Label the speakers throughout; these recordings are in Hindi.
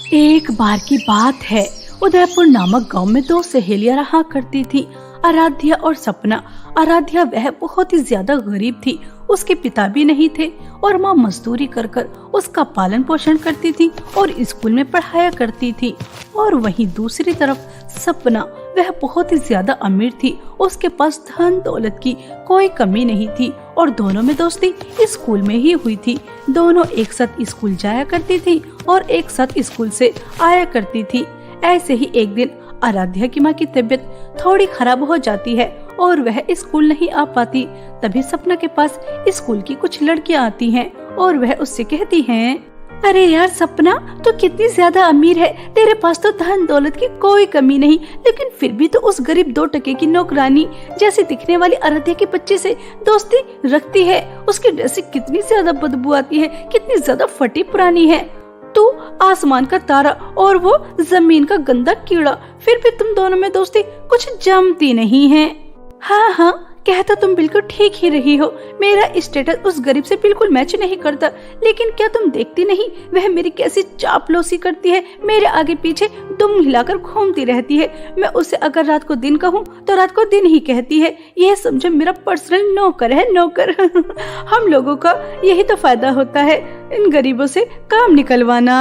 Speaker 1: एक बार की बात है, उदयपुर नामक गांव में दो सहेलियां रहा करती थी, आराध्या और सपना। आराध्या वह बहुत ही ज्यादा गरीब थी, उसके पिता भी नहीं थे और माँ मजदूरी कर कर उसका पालन पोषण करती थी और स्कूल में पढ़ाया करती थी। और वहीं दूसरी तरफ सपना, वह बहुत ही ज्यादा अमीर थी, उसके पास धन दौलत की कोई कमी नहीं थी और दोनों में दोस्ती स्कूल में ही हुई थी। दोनों एक साथ स्कूल जाया करती थी और एक साथ स्कूल से आया करती थी। ऐसे ही एक दिन आराध्या की माँ की तबीयत थोड़ी खराब हो जाती है और वह स्कूल नहीं आ पाती। तभी सपना के पास स्कूल की कुछ लड़कियां आती हैं और वह उससे कहती हैं, अरे यार सपना, तो कितनी ज्यादा अमीर है, तेरे पास तो धन दौलत की कोई कमी नहीं, लेकिन फिर भी तो उस गरीब 2 टके की नौकरानी जैसी दिखने वाली आराध्या के बच्चे से दोस्ती रखती है। उसकी ड्रेसिंग कितनी ज्यादा बदबू आती है, कितनी ज्यादा फटी पुरानी है। तू आसमान का तारा और वो जमीन का गंदा कीड़ा, फिर भी तुम दोनों में दोस्ती कुछ जमती नहीं है। हाँ हाँ, कहता तुम बिल्कुल ठीक ही रही हो, मेरा स्टेटस उस गरीब से बिल्कुल मैच नहीं करता, लेकिन क्या तुम देखती नहीं वह मेरी कैसी चापलूसी करती है, मेरे आगे पीछे दुम हिलाकर घूमती रहती है। मैं उसे अगर रात को दिन कहूँ तो रात को दिन ही कहती है। यह समझो मेरा पर्सनल नौकर है, नौकर। हम लोगों का यही तो फायदा होता है, इन गरीबों से काम निकलवाना।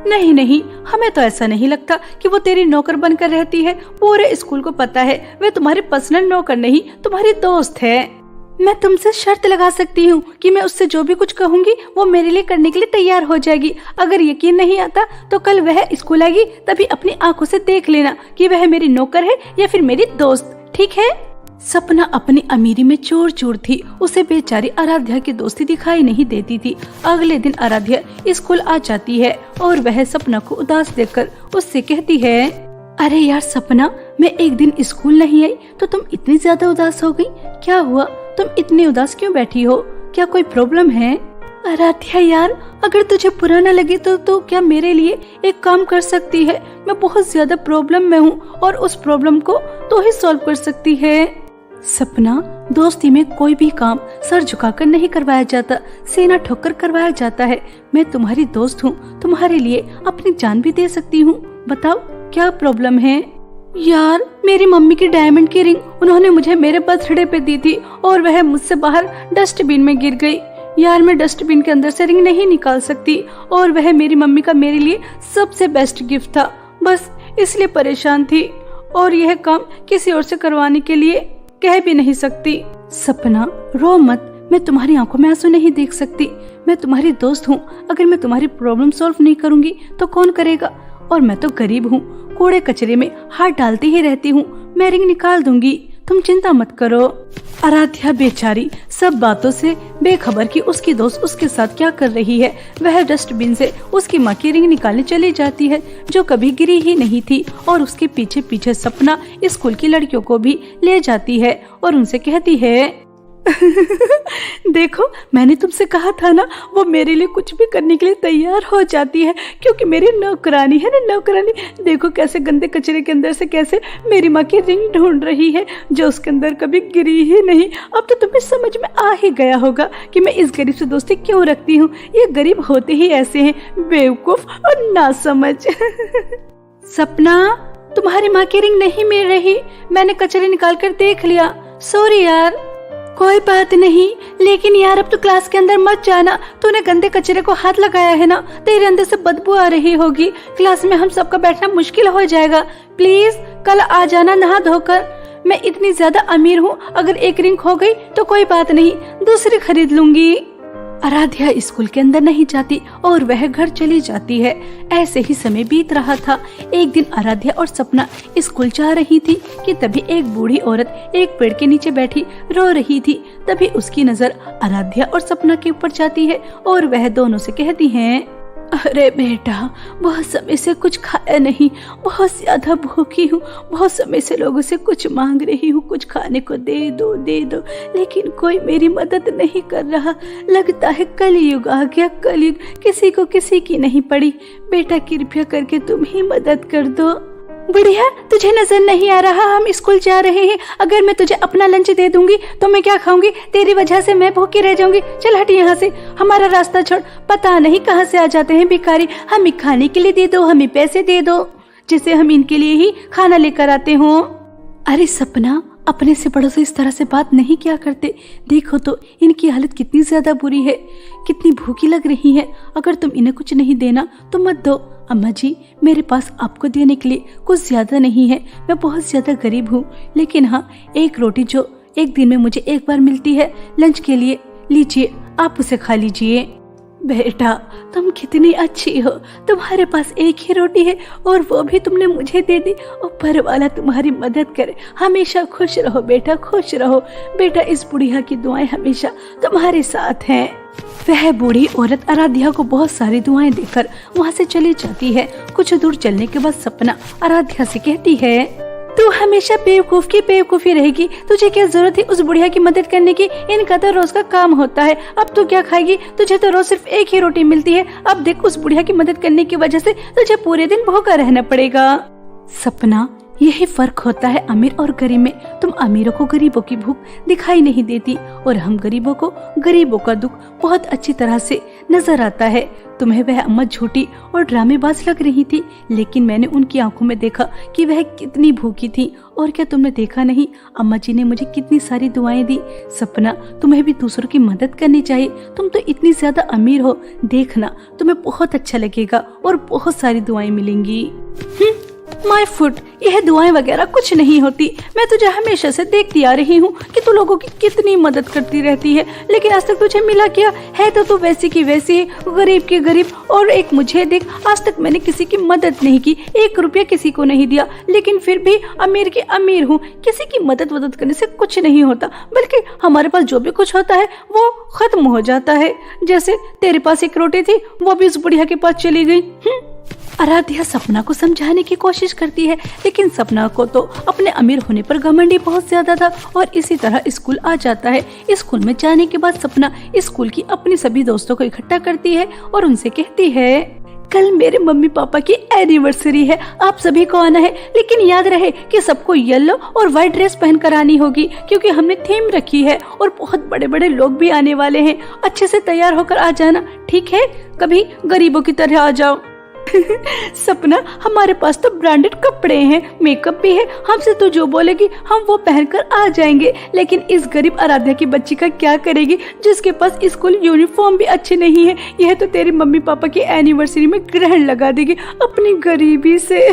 Speaker 1: नहीं नहीं, हमें तो ऐसा नहीं लगता कि वो तेरी नौकर बनकर रहती है। पूरे स्कूल को पता है वे तुम्हारे पर्सनल नौकर नहीं, तुम्हारी दोस्त है। मैं तुमसे शर्त लगा सकती हूँ कि मैं उससे जो भी कुछ कहूँगी वो मेरे लिए करने के लिए तैयार हो जाएगी। अगर यकीन नहीं आता तो कल वह स्कूल आएगी, तभी अपनी आंखों से देख लेना कि वह मेरी नौकर है या फिर मेरी दोस्त, ठीक है? सपना अपनी अमीरी में चूर चूर थी, उसे बेचारी आराध्या की दोस्ती दिखाई नहीं देती थी। अगले दिन आराध्या स्कूल आ जाती है और वह सपना को उदास देखकर उससे कहती है, अरे यार सपना, मैं एक दिन स्कूल नहीं आई तो तुम इतनी ज्यादा उदास हो गई, क्या हुआ? तुम इतनी उदास क्यों बैठी हो? क्या कोई प्रॉब्लम है? आराध्या यार, अगर तुझे बुरा न लगे तो क्या मेरे लिए एक काम कर सकती है? मैं बहुत ज्यादा प्रॉब्लम में हूँ और उस प्रॉब्लम को तो ही सॉल्व कर सकती है। सपना, दोस्ती में कोई भी काम सर झुकाकर नहीं करवाया जाता, सीना ठोकर करवाया जाता है। मैं तुम्हारी दोस्त हूँ, तुम्हारे लिए अपनी जान भी दे सकती हूँ। बताओ क्या प्रॉब्लम है? यार, मेरी मम्मी की डायमंड की रिंग उन्होंने मुझे मेरे बर्थडे पे दी थी और वह मुझसे बाहर डस्टबिन में गिर गई। यार, मैं डस्टबिन के अंदर से रिंग नहीं निकाल सकती और वह मेरी मम्मी का मेरे लिए सबसे बेस्ट गिफ्ट था, बस इसलिए परेशान थी और यह काम किसी और से करवाने के लिए कह भी नहीं सकती। सपना, रो मत, मैं तुम्हारी आंखों में आंसू नहीं देख सकती। मैं तुम्हारी दोस्त हूँ, अगर मैं तुम्हारी प्रॉब्लम सॉल्व नहीं करूँगी तो कौन करेगा? और मैं तो गरीब हूँ, कूड़े कचरे में हाथ डालती ही रहती हूँ, मैं रिंग निकाल दूंगी, तुम चिंता मत करो। आराध्या बेचारी सब बातों से बेखबर कि उसकी दोस्त उसके साथ क्या कर रही है। वह डस्टबिन से उसकी माँ की रिंग निकालने चली जाती है जो कभी गिरी ही नहीं थी और उसके पीछे पीछे सपना स्कूल की लड़कियों को भी ले जाती है और उनसे कहती है, देखो, मैंने तुमसे कहा था ना, वो मेरे लिए कुछ भी करने के लिए तैयार हो जाती है क्योंकि मेरी नौकरानी है ना, नौकरानी। देखो कैसे गंदे कचरे के अंदर से कैसे मेरी माँ की रिंग ढूंढ रही है जो उसके अंदर कभी गिरी ही नहीं। अब तो तुम्हें समझ में आ ही गया होगा कि मैं इस गरीब से दोस्ती क्यों रखती हूँ। ये गरीब होते ही ऐसे हैं, बेवकूफ और नासमझ। सपना, तुम्हारी माँ की रिंग नहीं मिल रही, मैंने कचरे निकाल कर देख लिया, सॉरी यार। कोई बात नहीं, लेकिन यार अब तो क्लास के अंदर मत जाना, तूने गंदे कचरे को हाथ लगाया है ना, तेरे अंदर से बदबू आ रही होगी, क्लास में हम सबका बैठना मुश्किल हो जाएगा। प्लीज कल आ जाना नहा धोकर। मैं इतनी ज्यादा अमीर हूँ, अगर एक रिंग खो गई तो कोई बात नहीं, दूसरी खरीद लूंगी। आराध्या स्कूल के अंदर नहीं जाती और वह घर चली जाती है। ऐसे ही समय बीत रहा था। एक दिन आराध्या और सपना स्कूल जा रही थी कि तभी एक बूढ़ी औरत एक पेड़ के नीचे बैठी रो रही थी। तभी उसकी नजर आराध्या और सपना के ऊपर जाती है और वह दोनों से कहती हैं, अरे बेटा, बहुत समय से कुछ खाया नहीं, बहुत ज्यादा भूखी हूँ, बहुत समय से लोगों से कुछ मांग रही हूँ, कुछ खाने को दे दो दे दो, लेकिन कोई मेरी मदद नहीं कर रहा। लगता है कलयुग आ गया, कलयुग, किसी को किसी की नहीं पड़ी। बेटा कृपया करके तुम ही मदद कर दो। बुढ़िया, तुझे नजर नहीं आ रहा हम स्कूल जा रहे हैं? अगर मैं तुझे अपना लंच दे दूंगी तो मैं क्या खाऊंगी? तेरी वजह से मैं भूखी रह जाऊंगी। चल हट यहाँ से, हमारा रास्ता छोड़। पता नहीं कहाँ से आ जाते हैं भिखारी। हमें खाने के लिए दे दो, हमें पैसे दे दो, जैसे हम इनके लिए ही खाना लेकर आते हो। अरे सपना, अपने से बड़ों से इस तरह से बात नहीं किया करते। देखो तो इनकी हालत कितनी ज्यादा बुरी है, कितनी भूखी लग रही है। अगर तुम इन्हें कुछ नहीं देना तो मत दो। अम्मा जी, मेरे पास आपको देने के लिए कुछ ज्यादा नहीं है, मैं बहुत ज्यादा गरीब हूँ, लेकिन हाँ, एक रोटी जो एक दिन में मुझे एक बार मिलती है लंच के लिए, लीजिए, आप उसे खा लीजिए। बेटा, तुम कितनी अच्छी हो, तुम्हारे पास एक ही रोटी है और वो भी तुमने मुझे दे दी। ऊपर वाला तुम्हारी मदद करे। हमेशा खुश रहो बेटा, खुश रहो। बेटा, इस बुढ़िया की दुआएं हमेशा तुम्हारे साथ हैं। वह बूढ़ी औरत आराध्या को बहुत सारी दुआएं देकर वहाँ से चली जाती है। कुछ दूर चलने के बाद सपना आराध्या से कहती है, तू हमेशा बेवकूफ की बेवकूफी रहेगी। तुझे क्या जरूरत है उस बुढ़िया की मदद करने की? इनका तो रोज का काम होता है। अब तू क्या खाएगी? तुझे तो रोज सिर्फ एक ही रोटी मिलती है। अब देख, उस बुढ़िया की मदद करने की वजह से तुझे पूरे दिन भूखा रहना पड़ेगा। सपना, यही फर्क होता है अमीर और गरीब में। तुम अमीरों को गरीबों की भूख दिखाई नहीं देती और हम गरीबों को गरीबों का दुख बहुत अच्छी तरह से नजर आता है। तुम्हें वह अम्मा झूठी और ड्रामेबाज लग रही थी, लेकिन मैंने उनकी आंखों में देखा कि वह कितनी भूखी थी। और क्या तुमने देखा नहीं, अम्मा जी ने मुझे कितनी सारी दुआएं दी। सपना, तुम्हें भी दूसरों की मदद करनी चाहिए। तुम तो इतनी ज्यादा अमीर हो, देखना तुम्हें बहुत अच्छा लगेगा और बहुत सारी दुआएं मिलेंगी। माय फुट, यह दुआएं वगैरह कुछ नहीं होती। मैं तुझे हमेशा से देखती आ रही हूँ कि तू लोगों की कितनी मदद करती रहती है, लेकिन आज तक तुझे मिला क्या है? तो तू वैसी की वैसी है, गरीब की गरीब। और एक मुझे देख, आज तक मैंने किसी की मदद नहीं की, 1 रुपया किसी को नहीं दिया, लेकिन फिर भी अमीर की अमीर हूँ। किसी की मदद करने से कुछ नहीं होता, बल्कि हमारे पास जो भी कुछ होता है वो खत्म हो जाता है। जैसे तेरे पास 1 रोटी थी, वो भी उस बुढ़िया के पास चली गई। आराध्या सपना को समझाने की कोशिश करती है, लेकिन सपना को तो अपने अमीर होने पर घमंडी बहुत ज्यादा था और इसी तरह स्कूल आ जाता है। स्कूल में जाने के बाद सपना स्कूल की अपनी सभी दोस्तों को इकट्ठा करती है और उनसे कहती है, कल मेरे मम्मी पापा की एनिवर्सरी है, आप सभी को आना है, लेकिन याद रहे कि सबको येलो और व्हाइट ड्रेस पहनकर आनी होगी, क्योंकि हमने थीम रखी है और बहुत बड़े बड़े लोग भी आने वाले हैं। अच्छे से तैयार होकर आ जाना, ठीक है? कभी गरीबों की तरह आ जाओ। सपना, हमारे पास तो ब्रांडेड कपड़े हैं, मेकअप भी है, हमसे तो जो बोलेगी हम वो पहनकर आ जाएंगे। लेकिन इस गरीब आराध्या की बच्ची का क्या करेगी, जिसके पास स्कूल यूनिफॉर्म भी अच्छे नहीं है? यह तो तेरे मम्मी पापा की एनिवर्सरी में ग्रहण लगा देगी अपनी गरीबी से।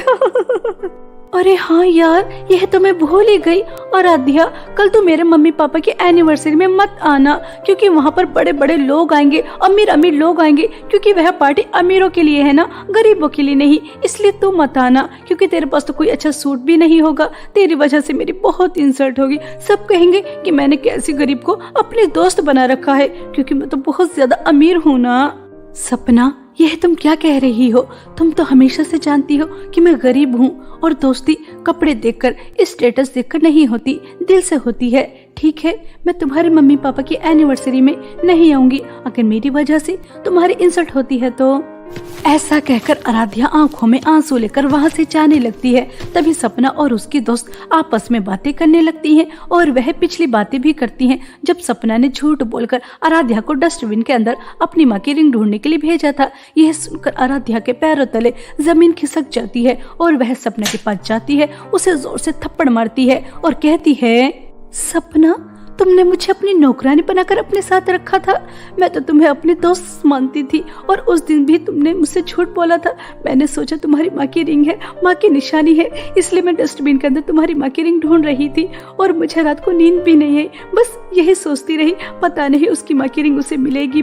Speaker 1: अरे हाँ यार, यह तो मैं भूल ही गई। आराध्या, कल तो मेरे मम्मी पापा की एनिवर्सरी में मत आना, क्योंकि वहाँ पर बड़े बड़े लोग आएंगे, अमीर अमीर लोग आएंगे, क्योंकि वह पार्टी अमीरों के लिए है ना, गरीबों के लिए नहीं। इसलिए तू मत आना, क्योंकि तेरे पास तो कोई अच्छा सूट भी नहीं होगा। तेरी वजह से मेरी बहुत इंसल्ट होगी। सब कहेंगे कि मैंने कैसी गरीब को अपने दोस्त बना रखा है, क्योंकि मैं तो बहुत ज्यादा अमीर हूँ ना। सपना, यह तुम क्या कह रही हो? तुम तो हमेशा से जानती हो कि मैं गरीब हूँ और दोस्ती कपड़े देखकर, स्टेटस देखकर नहीं होती, दिल से होती है। ठीक है, मैं तुम्हारे मम्मी पापा की एनिवर्सरी में नहीं आऊंगी अगर मेरी वजह से तुम्हारी इंसल्ट होती है तो। ऐसा कहकर आराध्या आंखों में आंसू लेकर वहाँ से जाने लगती है। तभी सपना और उसकी दोस्त आपस में बातें करने लगती हैं और वह पिछली बातें भी करती हैं, जब सपना ने झूठ बोलकर आराध्या को डस्टबिन के अंदर अपनी माँ की रिंग ढूंढने के लिए भेजा था। यह सुनकर आराध्या के पैरों तले जमीन खिसक जाती है और वह सपना के पास जाती है, उसे जोर से थप्पड़ मारती है और कहती है, सपना, तुमने मुझे अपनी नौकरानी बनाकर अपने साथ रखा था। मैं तो तुम्हें अपनी दोस्त मानती थी और उस दिन भी तुमने मुझसे झूठ बोला था। मैंने सोचा तुम्हारी माँ की रिंग है, माँ की निशानी है, इसलिए मैं डस्टबिन के अंदर तुम्हारी माँ की रिंग ढूंढ रही थी और मुझे रात को नींद भी नहीं आई। बस यही सोचती रही, पता नहीं उसकी माँ की रिंग उसे मिलेगी भी